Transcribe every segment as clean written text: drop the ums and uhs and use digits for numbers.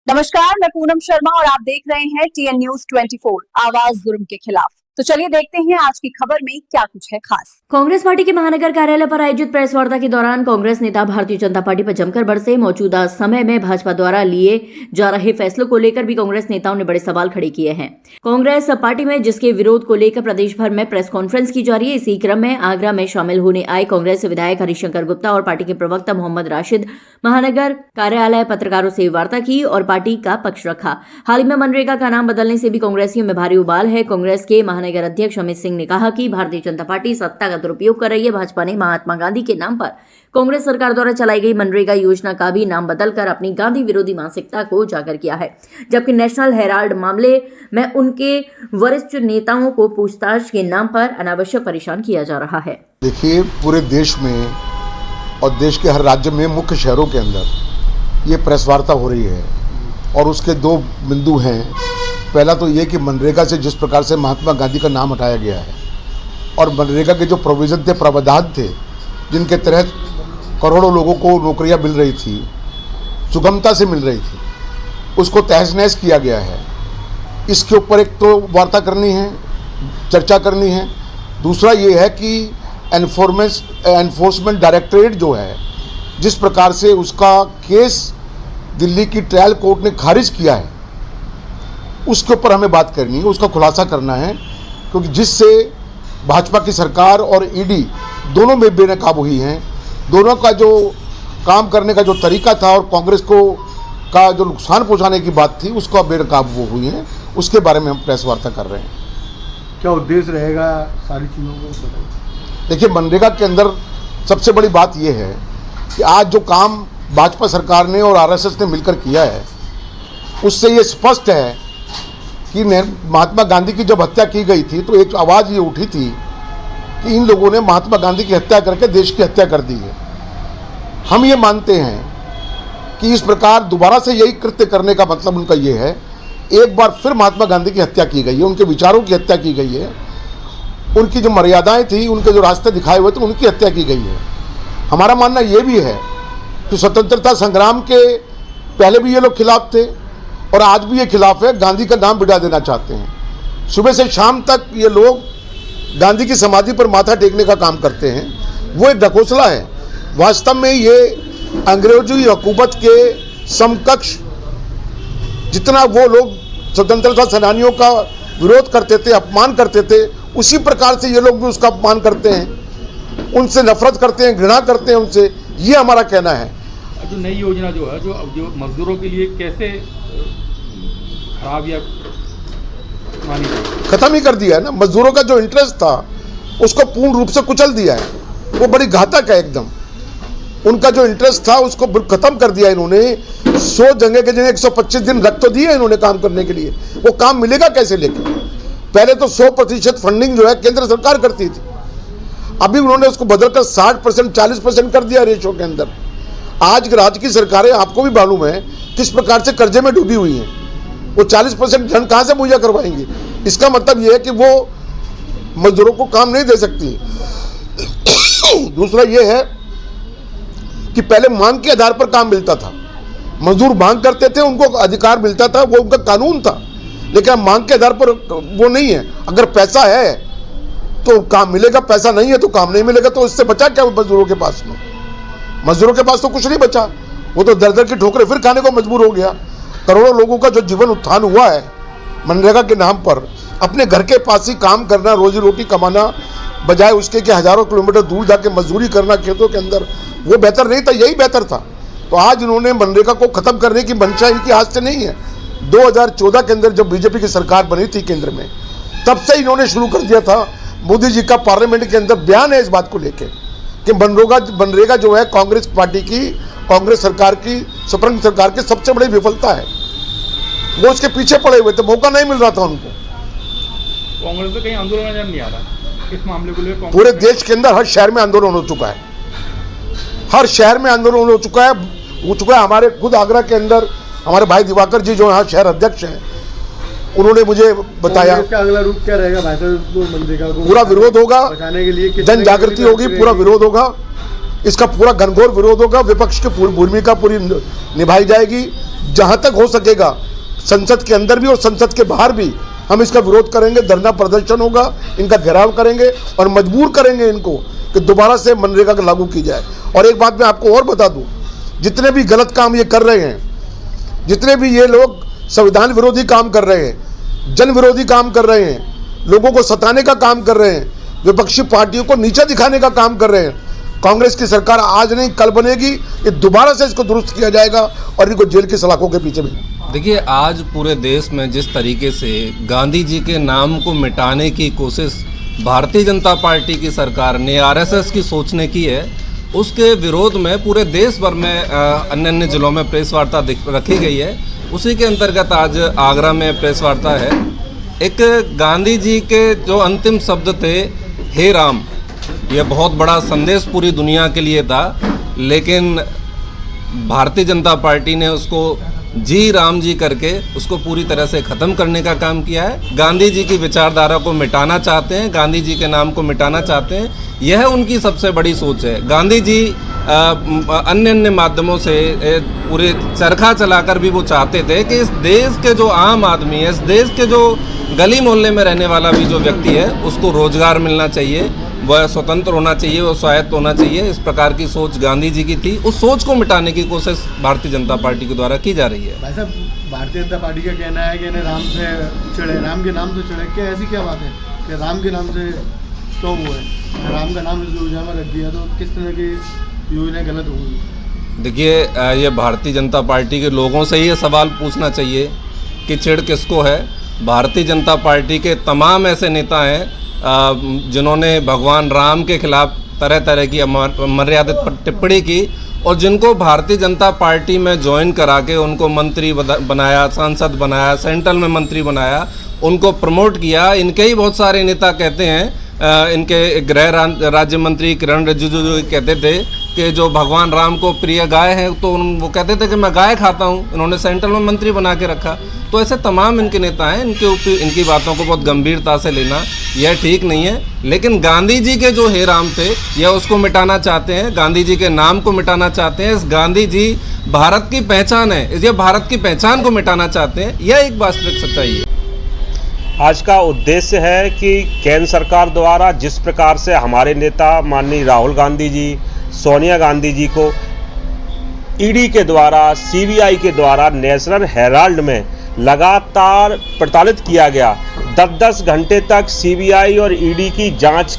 नमस्कार, मैं पूनम शर्मा और आप देख रहे हैं TN News 24 आवाज जुर्म के खिलाफ। तो चलिए देखते हैं आज की खबर में क्या कुछ है खास। कांग्रेस पार्टी के महानगर कार्यालय पर आयोजित प्रेस वार्ता के दौरान कांग्रेस नेता भारतीय जनता पार्टी पर जमकर बरसे। मौजूदा समय में भाजपा द्वारा लिए जा रहे फैसलों को लेकर भी कांग्रेस नेताओं ने बड़े सवाल खड़े किए हैं। कांग्रेस पार्टी में जिसके विरोध को लेकर प्रदेश भर में प्रेस कॉन्फ्रेंस की जा रही है, इसी क्रम में आगरा में शामिल होने आए कांग्रेस विधायक हरिशंकर गुप्ता और पार्टी के प्रवक्ता मोहम्मद राशिद महानगर कार्यालय पत्रकारों से वार्ता की और पार्टी का पक्ष रखा। हाल ही में मनरेगा का नाम बदलने से भी कांग्रेसियों में भारी उबाल है। कांग्रेस के महानगर अध्यक्ष अमित सिंह ने कहा कि भारतीय जनता पार्टी सत्ता का दुरुपयोग कर रही है। भाजपा ने महात्मा गांधी के नाम पर कांग्रेस सरकार द्वारा चलाई गई मनरेगा योजना का भी नाम बदलकर अपनी गांधी विरोधी मानसिकता को उजागर किया है, जबकि नेशनल हेराल्ड मामले में उनके वरिष्ठ नेताओं को पूछताछ के नाम पर अनावश्यक परेशान किया जा रहा है। देखिए, पूरे देश में और देश के हर राज्य में मुख्य शहरों के अंदर ये प्रेस वार्ता हो रही है और उसके दो बिंदु हैं। पहला तो ये कि मनरेगा से जिस प्रकार से महात्मा गांधी का नाम हटाया गया है और मनरेगा के जो प्रोविज़न थे, प्रावधान थे, जिनके तहत करोड़ों लोगों को नौकरियां मिल रही थी, सुगमता से मिल रही थी, उसको तहस नहस किया गया है। इसके ऊपर एक तो वार्ता करनी है, चर्चा करनी है। दूसरा ये है कि एनफोर्समेंट डायरेक्टरेट जो है, जिस प्रकार से उसका केस दिल्ली की ट्रायल कोर्ट ने खारिज किया है, उसके ऊपर हमें बात करनी है, उसका खुलासा करना है, क्योंकि जिससे भाजपा की सरकार और ईडी दोनों में बेनकाब हुई हैं। दोनों का जो काम करने का जो तरीका था और कांग्रेस को का जो नुकसान पहुंचाने की बात थी, उसका बेनकाब वो हुई हैं। उसके बारे में हम प्रेस वार्ता कर रहे हैं। क्या उद्देश्य रहेगा सारी चीज़ों को बताइए। देखिए, मनरेगा के अंदर सबसे बड़ी बात यह है कि आज जो काम भाजपा सरकार ने और आरएसएस ने मिलकर किया है, उससे ये स्पष्ट है कि महात्मा गांधी की जब हत्या की गई थी तो एक आवाज़ ये उठी थी कि इन लोगों ने महात्मा गांधी की हत्या करके देश की हत्या कर दी है। हम ये मानते हैं कि इस प्रकार दोबारा से यही कृत्य करने का मतलब उनका ये है, एक बार फिर महात्मा गांधी की हत्या की गई है, उनके विचारों की हत्या की गई है, उनकी जो मर्यादाएं थी, उनके जो रास्ते दिखाए हुए थे, उनकी हत्या की गई है। हमारा मानना ये भी है कि स्वतंत्रता संग्राम के पहले भी ये लोग खिलाफ थे और आज भी ये खिलाफ है। गांधी का नाम बिठा देना चाहते हैं। सुबह से शाम तक ये लोग गांधी की समाधि पर माथा टेकने का काम करते हैं। वो एक ढकोसला है। वास्तव में ये अंग्रेजी हुकूमत के समकक्ष, जितना वो लोग स्वतंत्रता सेनानियों का विरोध करते थे, अपमान करते थे, उसी प्रकार से ये लोग भी उसका अपमान करते हैं, उनसे नफरत करते हैं, घृणा करते हैं उनसे। ये हमारा कहना है। जो नई योजना जो है, जो मजदूरों के लिए कैसे खराब या खत्म ही कर दिया है ना। मजदूरों का जो इंटरेस्ट था उसको पूर्ण रूप से कुचल दिया है। वो बड़ी घातक है एकदम। उनका जो इंटरेस्ट था उसको खत्म कर दिया इन्होंने। 100 जगह के जगह 125 दिन रख तो दिए इन्होंने काम करने के लिए। वो काम मिलेगा कैसे? लेकिन पहले तो 100% फंडिंग जो है केंद्र सरकार करती थी, अभी उन्होंने उसको बदलकर 60% 40% कर दिया रेशो के अंदर। आज राज्य की सरकारें, आपको भी मालूम है, किस प्रकार से कर्जे में डूबी हुई हैं। वो 40% धन कहाँ से मुहैया करवाएंगे? इसका मतलब ये है कि वो मजदूरों को काम नहीं दे सकती। दूसरा ये है कि पहले मांग के आधार पर काम मिलता था। मजदूर मांग करते थे, उनको अधिकार मिलता था, वो उनका कानून था। लेकिन अब मांग के आधार पर वो नहीं है। अगर पैसा है तो काम मिलेगा, पैसा नहीं है तो काम नहीं मिलेगा। तो इससे बचा क्या मजदूरों के पास में? मजदूरों के पास तो कुछ नहीं बचा। वो तो दर दर की ठोकरें फिर खाने को मजबूर हो गया। करोड़ों लोगों का जो जीवन उत्थान हुआ है मनरेगा के नाम पर, अपने घर के पास ही काम करना, रोजी रोटी कमाना, बजाय उसके कि हजारों किलोमीटर दूर जाके मजदूरी करना खेतों के अंदर, वो बेहतर नहीं था? यही बेहतर था। तो आज इन्होंने मनरेगा को खत्म करने की मंशा इनकी आज से नहीं है। 2014 के अंदर जब बीजेपी की सरकार बनी थी केंद्र में, तब से इन्होंने शुरू कर दिया था। मोदी जी का पार्लियामेंट के अंदर बयान है इस बात को लेकर कि मनरेगा जो है कांग्रेस पार्टी की, कांग्रेस सरकार की, स्वतंत्र सरकार की सबसे बड़ी विफलता है। वो उसके पीछे पड़े हुए थे, मौका नहीं मिल रहा था उनको। कांग्रेस में कहीं आंदोलन नजर नहीं आ रहा इस मामले को लेकर। पूरे देश के अंदर हर शहर में आंदोलन हो चुका है। हर शहर में आंदोलन हो चुका है। हमारे खुद आगरा के अंदर हमारे भाई दिवाकर जी जो यहाँ शहर अध्यक्ष हैं, उन्होंने मुझे बताया इसका अगला रूप क्या रहेगा भाई साहब। मनरेगा को पूरा विरोध होगा, बचाने के लिए जन जागृति होगी, पूरा विरोध होगा। इसका पूरा घनघोर विरोध होगा। विपक्ष की भूमिका पूरी निभाई जाएगी। जहां तक हो सकेगा संसद के अंदर भी और संसद के बाहर भी हम इसका विरोध करेंगे, धरना प्रदर्शन होगा, इनका घेराव करेंगे और मजबूर करेंगे इनको कि दोबारा से मनरेगा को लागू की जाए। और एक बात मैं आपको और बता दूं, जितने भी गलत काम ये कर रहे हैं, जितने भी ये लोग संविधान विरोधी काम कर रहे हैं, जन विरोधी काम कर रहे हैं, लोगों को सताने का काम कर रहे हैं, विपक्षी पार्टियों को नीचा दिखाने का काम कर रहे हैं, कांग्रेस की सरकार आज नहीं कल बनेगी, ये दोबारा से इसको दुरुस्त किया जाएगा और इनको जेल की सलाखों के पीछे भी। देखिए, आज पूरे देश में जिस तरीके से गांधी जी के नाम को मिटाने की कोशिश भारतीय जनता पार्टी की सरकार ने आरएसएस की सोच ने की है, उसके विरोध में पूरे देश भर में अन्य अन्य जिलों में प्रेस वार्ता रखी गई है। उसी के अंतर्गत आज आगरा में प्रेस वार्ता है। एक गांधी जी के जो अंतिम शब्द थे, हे राम, यह बहुत बड़ा संदेश पूरी दुनिया के लिए था, लेकिन भारतीय जनता पार्टी ने उसको जी राम जी करके उसको पूरी तरह से ख़त्म करने का काम किया है। गांधी जी की विचारधारा को मिटाना चाहते हैं, गांधी जी के नाम को मिटाना चाहते हैं, यह उनकी सबसे बड़ी सोच है। गांधी जी अन्य अन्य माध्यमों से पूरे चरखा चलाकर भी वो चाहते थे कि इस देश के जो आम आदमी है, इस देश के जो गली मोहल्ले में रहने वाला भी जो व्यक्ति है, उसको रोजगार मिलना चाहिए, वह स्वतंत्र होना चाहिए, वह स्वायत्त होना चाहिए। इस प्रकार की सोच गांधी जी की थी। उस सोच को मिटाने की कोशिश भारतीय जनता पार्टी के द्वारा की जा रही है। भाई साहब, भारतीय जनता पार्टी का कहना है कि इन्हें राम से चिढ़े, राम के नाम से चिढ़े। क्या ऐसी क्या बात है कि राम के नाम से तो वो है, राम का नाम इस योजना में रख दिया, तो किस तरह की योजना गलत होगी? देखिए, ये भारतीय जनता पार्टी के लोगों से ही ये सवाल पूछना चाहिए कि चिढ़ किसको है। भारतीय जनता पार्टी के तमाम ऐसे नेता हैं जिन्होंने भगवान राम के खिलाफ तरह तरह की अमर्यादित टिप्पणी की और जिनको भारतीय जनता पार्टी में ज्वाइन करा के उनको मंत्री बनाया, सांसद बनाया, सेंट्रल में मंत्री बनाया, उनको प्रमोट किया। इनके ही बहुत सारे नेता कहते हैं, इनके गृह राज्य मंत्री किरण रिजिजू कहते थे कि जो भगवान राम को प्रिय गाय है, तो वो कहते थे कि मैं गाय खाता हूँ। इन्होंने सेंट्रल में मंत्री बना के रखा। तो ऐसे तमाम इनके नेता हैं, इनकी बातों को बहुत गंभीरता से लेना यह ठीक नहीं है। लेकिन गांधी जी के जो हे राम थे, यह उसको मिटाना चाहते हैं, गांधी जी के नाम को मिटाना चाहते हैं। इस गांधी जी भारत की पहचान है, ये भारत की पहचान को मिटाना चाहते हैं। यह एक वास्तविक सच्चाई है। आज का उद्देश्य है कि केंद्र सरकार द्वारा जिस प्रकार से हमारे नेता माननीय राहुल गांधी जी, सोनिया गांधी जी को ईडी के द्वारा, सीबीआई के द्वारा नेशनल हेराल्ड में लगातार प्रताड़ित किया गया। 10-10 घंटे तक सीबीआई और ईडी की जांच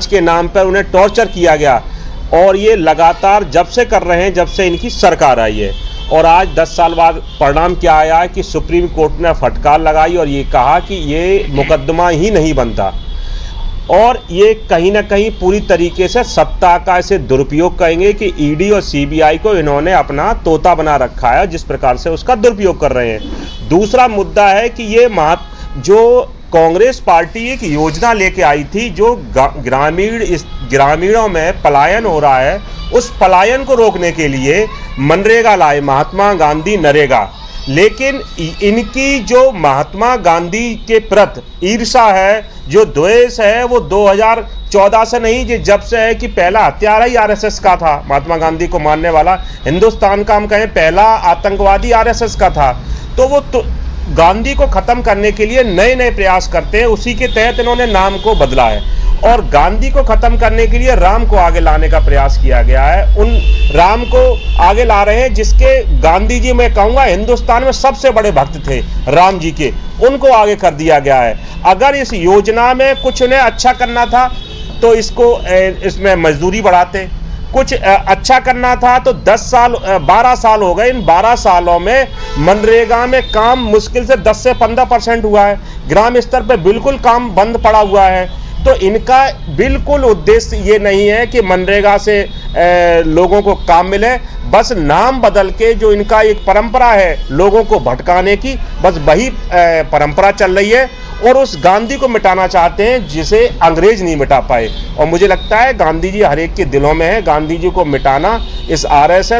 के नाम पर उन्हें टॉर्चर किया गया और ये लगातार जब से कर रहे हैं, जब से इनकी सरकार आई है। और आज 10 साल बाद परिणाम क्या आया है कि सुप्रीम कोर्ट ने फटकार लगाई और ये कहा कि ये मुकदमा ही नहीं बनता और ये कहीं ना कहीं पूरी तरीके से सत्ता का ऐसे दुरुपयोग कहेंगे कि ईडी और सीबीआई को इन्होंने अपना तोता बना रखा है, जिस प्रकार से उसका दुरुपयोग कर रहे हैं। दूसरा मुद्दा है कि ये जो कांग्रेस पार्टी एक योजना लेके आई थी, जो ग्रामीणों में पलायन हो रहा है, उस पलायन को रोकने के लिए मनरेगा लाए, महात्मा गांधी नरेगा। लेकिन इनकी जो महात्मा गांधी के प्रति ईर्षा है, जो द्वेष है, वो 2014 से नहीं, जब से है कि पहला हत्यारा ही आरएसएस का था। महात्मा गांधी को मारने वाला हिंदुस्तान का हम कहें पहला आतंकवादी आरएसएस का था। तो वो गांधी को ख़त्म करने के लिए नए नए प्रयास करते हैं। उसी के तहत इन्होंने नाम को बदला है और गांधी को ख़त्म करने के लिए राम को आगे लाने का प्रयास किया गया है। उन राम को आगे ला रहे हैं जिसके गांधी जी, मैं कहूँगा, हिंदुस्तान में सबसे बड़े भक्त थे राम जी के, उनको आगे कर दिया गया है। अगर इस योजना में कुछ उन्हें अच्छा करना था तो इसमें मजदूरी बढ़ाते, कुछ अच्छा करना था तो 12 साल हो गए। इन 12 सालों में मनरेगा में काम मुश्किल से 10 से 15% हुआ है। ग्राम स्तर पे बिल्कुल काम बंद पड़ा हुआ है। तो इनका बिल्कुल उद्देश्य ये नहीं है कि मनरेगा से लोगों को काम मिले, बस नाम बदल के जो इनका एक परंपरा है लोगों को भटकाने की, बस वही परंपरा चल रही है और उस गांधी को मिटाना चाहते हैं जिसे अंग्रेज नहीं मिटा पाए। और मुझे लगता है गांधी जी हर एक के दिलों में है। गांधी जी को मिटाना इस आरएसएस